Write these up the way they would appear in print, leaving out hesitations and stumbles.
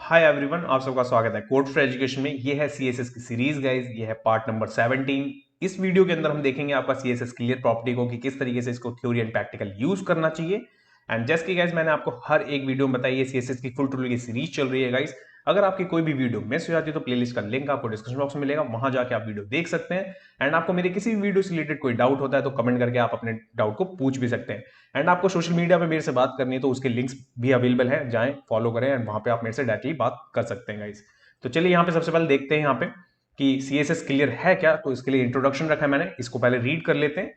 Hi everyone, आप सबका स्वागत है कोड फॉर एजुकेशन में। ये है सीएसएस की सीरीज गाइस, ये है पार्ट नंबर 17। इस वीडियो के अंदर हम देखेंगे आपका सीएसएस क्लियर प्रॉपर्टी को कि किस तरीके से इसको थ्योरी एंड प्रैक्टिकल यूज करना चाहिए। एंड जस्ट की गाइस मैंने आपको हर एक वीडियो में बताई है, सीएसएस की फुल ट्यूटोरियल की सीरीज चल रही है गाइस। अगर आपकी कोई भी वीडियो मिस हो जाती है तो प्लेलिस्ट का लिंक आपको डिस्क्रिप्शन बॉक्स में मिलेगा, वहां जाके आप वीडियो देख सकते हैं। एंड आपको मेरे किसी भी वीडियो से रिलेटेड कोई डाउट होता है तो कमेंट करके आप अपने डाउट को पूछ भी सकते हैं। एंड आपको सोशल मीडिया पे मेरे से बात करनी है तो उसके लिंक्स भी अवेलेबल है, जाएं फॉलो करें एंड वहां पे आप मेरे से डायरेक्टली बात कर सकते हैं गाइस। तो चलिए यहाँ पे सबसे पहले देखते हैं यहाँ पे कि सीएसएस क्लियर है क्या। तो इसके लिए इंट्रोडक्शन रखा है मैंने, इसको पहले रीड कर लेते हैं।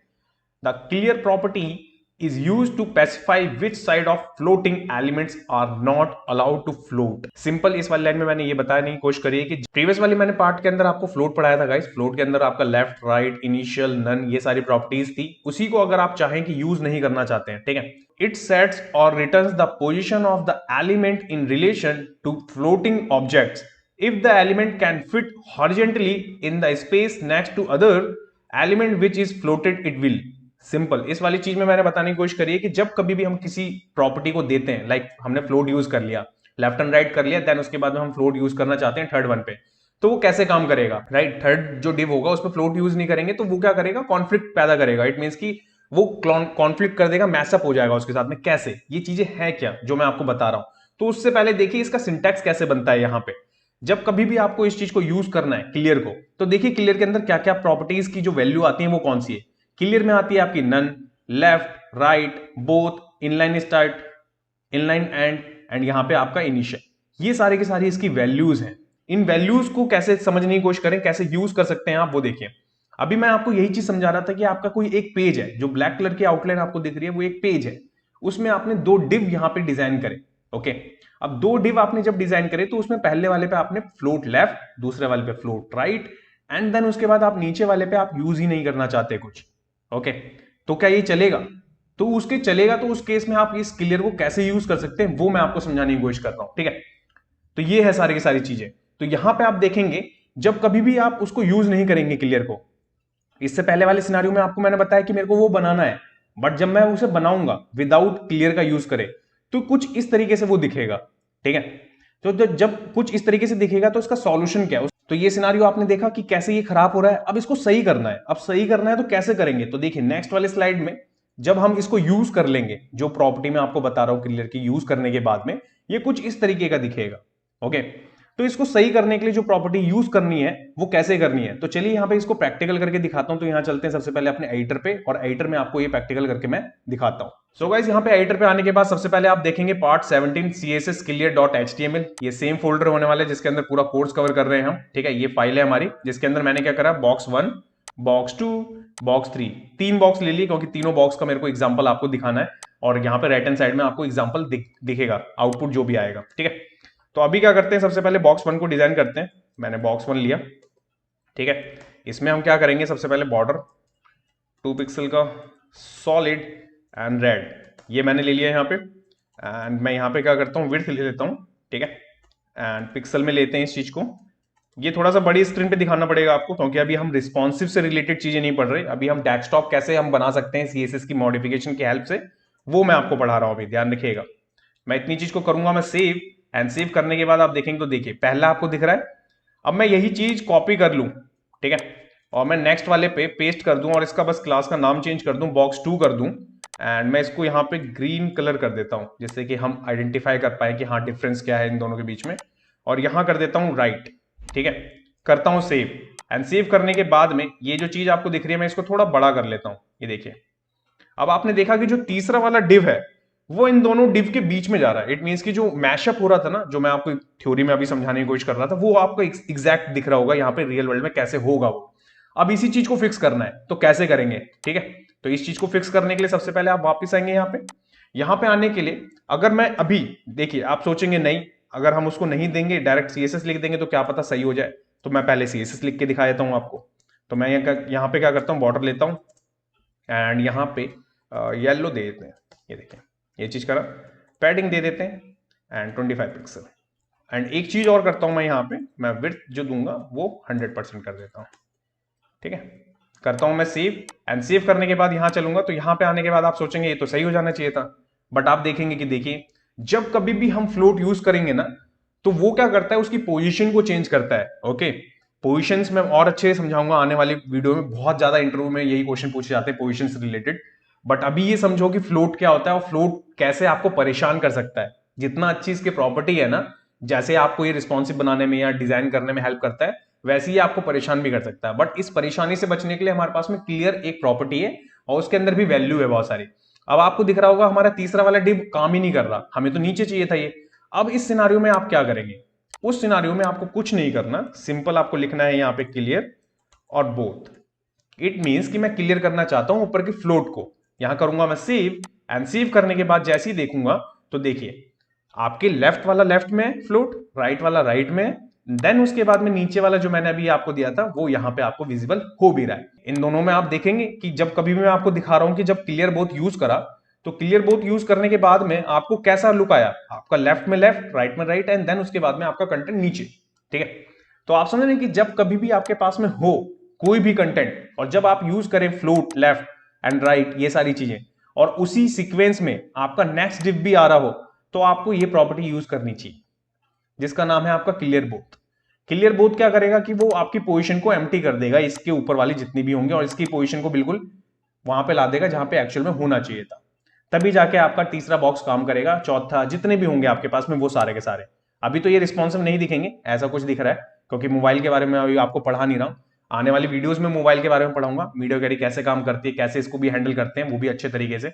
The clear property is used to specify which side of floating elements are not allowed to float। Simple इस वाली लाइन में मैंने ये बताने की कोशिश करी है कि प्रीवियस वाली मैंने पार्ट के अंदर आपको फ्लोट पढ़ाया था गाइस। फ्लोट के अंदर आपका लेफ्ट राइट इनिशियल नन ये सारी प्रॉपर्टीज थी। उसी को अगर आप चाहें कि यूज नहीं करना चाहते हैं, ठीक है, इट सेट्स और returns the position of the element in relation to floating objects if the element can fit horizontally in the space next to other element which is floated it will। Simple इस वाली चीज में मैंने बताने की कोशिश करी है कि जब कभी भी हम किसी प्रॉपर्टी को देते हैं, लाइक हमने फ्लोट यूज कर लिया, लेफ्ट एंड राइट कर लिया, देन उसके बाद में हम फ्लोट यूज करना चाहते हैं थर्ड वन पे, तो वो कैसे काम करेगा, राइट। थर्ड जो डिव होगा उस पर फ्लोट यूज नहीं करेंगे तो वो क्या करेगा, कॉन्फ्लिक्ट पैदा करेगा। इट मीन्स कि वो कॉन्फ्लिक्ट कर देगा, मैसअप हो जाएगा उसके साथ में। कैसे, ये चीजें हैं क्या जो मैं आपको बता रहा हूं। तो उससे पहले देखिए इसका सिंटैक्स कैसे बनता है। यहाँ पे जब कभी भी आपको इस चीज को यूज करना है क्लियर को, तो देखिए क्लियर के अंदर क्या क्या प्रॉपर्टीज की जो वैल्यू आती है वो कौन सी है। क्लियर में आती है आपकी none, left right both, inline start, inline end यहां पे आपका इनिशियल। ये सारे की सारी इसकी वैल्यूज हैं। इन वैल्यूज को कैसे समझने की कोशिश करें, कैसे यूज कर सकते हैं आप, वो देखिए। अभी मैं आपको यही चीज समझा रहा था कि आपका कोई एक पेज है, जो ब्लैक कलर की आउटलाइन आपको दिख रही है वो एक पेज है, उसमें आपने दो डिव यहां पे डिजाइन करे। ओके, अब दो डिव आपने जब डिजाइन करे तो उसमें पहले वाले पे आपने फ्लोट लेफ्ट, दूसरे वाले पे फ्लोट राइट, एंड देन उसके बाद आप नीचे वाले पे आप यूज ही नहीं करना चाहते कुछ। ओके, तो क्या ये चलेगा? तो उसके चलेगा, तो उस केस में आप इस क्लियर को कैसे यूज कर सकते हैं वो मैं आपको समझाने की कोशिश कर रहा हूं, ठीक है। तो ये है सारी की सारी चीजें। तो यहां पे आप देखेंगे जब कभी भी आप उसको यूज नहीं करेंगे क्लियर को, इससे पहले वाले सिनारियो में आपको मैंने बताया कि मेरे को वो बनाना है, बट जब मैं उसे बनाऊंगा विदाउट क्लियर का यूज करे तो कुछ इस तरीके से वो दिखेगा, ठीक है। तो जब कुछ इस तरीके से दिखेगा तो इसका सॉल्यूशन क्या है। तो ये सिनारियो आपने देखा कि कैसे ये खराब हो रहा है। अब इसको सही करना है। अब सही करना है तो कैसे करेंगे, तो देखिए नेक्स्ट वाले स्लाइड में जब हम इसको यूज कर लेंगे, जो प्रॉपर्टी में आपको बता रहा हूं क्लियर की यूज करने के बाद में ये कुछ इस तरीके का दिखेगा। ओके, तो इसको सही करने के लिए जो प्रॉपर्टी यूज करनी है वो कैसे करनी है, तो चलिए यहां पे इसको प्रैक्टिकल करके दिखाता हूं। तो यहां चलते हैं सबसे पहले अपने एडिटर पे, और एडिटर में आपको ये प्रैक्टिकल करके मैं दिखाता हूं। सो गाइस यहां पे एडिटर पे आने के बाद सबसे पहले आप देखेंगे पार्ट 17 css clear.html। ये सेम फोल्डर होने वाला है जिसके अंदर पूरा कोर्स कवर कर रहे हैं हम, ठीक है। ये फाइल है हमारी जिसके अंदर मैंने क्या करा, बॉक्स 1, बॉक्स 2, बॉक्स 3, तीन बॉक्स ले लिए क्योंकि तीनों बॉक्स का मेरे को एग्जांपल आपको दिखाना है। और यहाँ पे राइट हैंड साइड में आपको एग्जांपल दिखेगा, आउटपुट जो भी आएगा, ठीक है। तो अभी क्या करते हैं, सबसे पहले बॉक्स 1 को डिजाइन करते हैं। मैंने बॉक्स 1 लिया, ठीक है। इसमें हम क्या करेंगे, सबसे पहले बॉर्डर 2 पिक्सल का सॉलिड एंड रेड, ये मैंने ले लिया यहाँ पे। एंड मैं यहाँ पे क्या करता हूँ, विड्थ ले लेता हूँ, ठीक है। एंड पिक्सल में लेते हैं इस चीज को। ये थोड़ा सा बड़ी स्क्रीन पे दिखाना पड़ेगा आपको क्योंकि अभी हम रिस्पॉन्सिव से रिलेटेड चीजें नहीं पढ़ रहे। अभी हम डेस्कटॉप कैसे हम बना सकते हैं सीएसएस की मॉडिफिकेशन की हेल्प से, वो मैं आपको पढ़ा रहा हूँ। अभी ध्यान रखिएगा, मैं इतनी चीज को करूंगा, मैं सेव, एंड सेव करने के बाद आप देखेंगे तो देखिए पहला आपको दिख रहा है। अब मैं यही चीज कॉपी कर लूं, ठीक है, और मैं नेक्स्ट वाले पे पेस्ट कर दूं और इसका बस क्लास का नाम चेंज कर दूं, बॉक्स 2 कर दूं। एंड मैं इसको यहाँ पे ग्रीन कलर कर देता हूं जिससे कि हम आइडेंटिफाई कर पाए कि हाँ डिफरेंस क्या है इन दोनों के बीच में। और यहां कर देता हूं राइट, ठीक है, करता हूं सेव। एंड सेव करने के बाद में ये जो चीज आपको दिख रही है मैं इसको थोड़ा बड़ा कर लेता हूं, ये देखिए। अब आपने देखा कि जो तीसरा वाला डिव है वो इन दोनों डिव के बीच में जा रहा है। इट मींस कि जो मैशअप हो रहा था ना, जो मैं आपको थ्योरी में अभी समझाने की कोशिश कर रहा था, वो आपको एग्जैक्ट दिख रहा होगा यहाँ पे रियल वर्ल्ड में कैसे होगा वो। अब इसी चीज को फिक्स करना है, तो कैसे करेंगे, ठीक है। तो इस चीज को फिक्स करने के लिए सबसे पहले आप वापस आएंगे यहाँ पे आने के लिए अगर मैं अभी, देखिए आप सोचेंगे नहीं, अगर हम उसको नहीं देंगे डायरेक्ट सीएसएस लिख देंगे तो क्या पता सही हो जाए, तो मैं पहले सीएसएस लिख के दिखा देता हूं आपको। तो मैं यहाँ पे क्या करता हूँ, बॉर्डर लेता हूं एंड यहाँ पे येलो दे देते हैं, ये देखिए ये चीज करा, पैडिंग दे देते हैं एंड 25 पिक्सल। एंड एक चीज और करता हूं मैं यहाँ पे, मैं विड्थ जो दूंगा वो 100% कर देता हूं, ठीक है। करता हूं मैं सेव, एंड सेव करने के बाद यहां चलूंगा। तो यहां पे आने के बाद आप सोचेंगे ये तो सही हो जाना चाहिए था, बट आप देखेंगे कि देखिए जब कभी भी हम फ्लोट यूज करेंगे ना तो वो क्या करता है, उसकी पोजीशन को चेंज करता है। ओके, पोजीशंस में और अच्छे से समझाऊंगा आने वाली वीडियो में। बहुत ज्यादा इंटरव्यू में यही क्वेश्चन पूछे जाते हैं पोजीशन से रिलेटेड। बट अभी ये समझो कि फ्लोट क्या होता है और फ्लोट कैसे आपको परेशान कर सकता है। जितना अच्छी इसकी प्रॉपर्टी है ना, जैसे आपको ये रिस्पॉन्सिव बनाने में या डिजाइन करने में हेल्प करता है, वैसे ही आपको परेशान भी कर सकता है। बट इस परेशानी से बचने के लिए हमारे पास में क्लियर एक प्रॉपर्टी है और उसके अंदर भी वैल्यू है बहुत सारी। अब आपको दिख रहा होगा हमारा तीसरा वाला डिव काम ही नहीं कर रहा, हमें तो नीचे चाहिए था ये। अब इस सिनारियो में आप क्या करेंगे? उस सिनारियो में आपको कुछ नहीं करना, सिंपल आपको लिखना है यहाँ पे क्लियर और बोथ। इट मींस कि मैं क्लियर करना चाहता हूं ऊपर की फ्लोट को, यहां करूंगा मैं सेव, एंड सेव करने के बाद जैसे ही देखूंगा तो देखिए आपके लेफ्ट वाला लेफ्ट में फ्लोट, राइट वाला राइट में, देन उसके बाद में नीचे वाला जो मैंने अभी आपको दिया था वो यहां पे आपको विजिबल हो भी रहा है। इन दोनों में आप देखेंगे कि जब कभी भी मैं आपको दिखा रहा हूं कि जब क्लियर बोथ यूज करा, तो क्लियर बोथ यूज करने के बाद में आपको कैसा लुक आया, आपका लेफ्ट में लेफ्ट, राइट में राइट, एंड देन उसके बाद में आपका कंटेंट नीचे। ठीक है, तो आप समझ रहे हैं कि जब कभी भी आपके पास में हो कोई भी कंटेंट और जब आप यूज करें फ्लोट, लेफ्ट एंड राइट, ये सारी चीजें, और उसी सीक्वेंस में आपका नेक्स्ट डिव भी आ रहा हो, तो आपको ये प्रॉपर्टी यूज करनी चाहिए जिसका नाम है आपका क्लियर बोथ। क्लियर बोथ क्या करेगा कि वो आपकी पोजीशन को एम्प्टी कर देगा, इसके ऊपर वाली जितनी भी होंगे, और इसकी पोजीशन को बिल्कुल वहां पे ला देगा जहां पे एक्चुअल में होना चाहिए था। तभी जाके आपका तीसरा बॉक्स काम करेगा, चौथा, जितने भी होंगे आपके पास में वो सारे के सारे। अभी तो ये रिस्पॉन्सिव नहीं दिखेंगे, ऐसा कुछ दिख रहा है क्योंकि मोबाइल के बारे में अभी आपको पढ़ा नहीं रहा हूं। आने वाली वीडियोस में मोबाइल के बारे में पढ़ाऊंगा, मीडिया कैरी कैसे काम करती है, कैसे इसको भी हैंडल करते हैं, वो भी अच्छे तरीके से।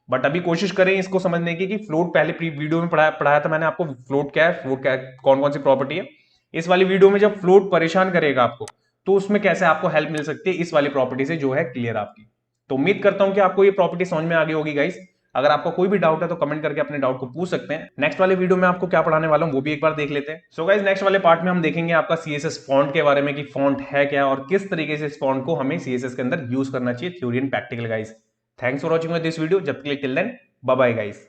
बट अभी कोशिश करें इसको समझने की कि फ्लोट पहले प्री वीडियो में पढ़ाया था मैंने आपको, फ्लोट क्या है, फ्लोट क्या कौन कौन सी प्रॉपर्टी है। इस वाली वीडियो में जब फ्लोट परेशान करेगा आपको, तो उसमें कैसे आपको हेल्प मिल सकती है इस वाली प्रॉपर्टी से जो है क्लियर आपकी। तो उम्मीद करता हूं कि आपको ये प्रॉपर्टी समझ में आ गई होगी गाइस। अगर आपको कोई भी डाउट है तो कमेंट करके अपने डाउट को पूछ सकते हैं। नेक्स्ट वाले वीडियो में आपको क्या पढ़ाने वाला हूं वो भी एक बार देख लेते हैं। सो गाइस, नेक्स्ट वाले पार्ट में हम देखेंगे आपका सीएसएस फॉन्ट के बारे में कि फॉन्ट है क्या और किस तरीके से इस फॉन्ट को हमें सीएसएस के अंदर यूज करना चाहिए, theory and practical guys. Thanks for watching this video. जब तक till then bye bye guys.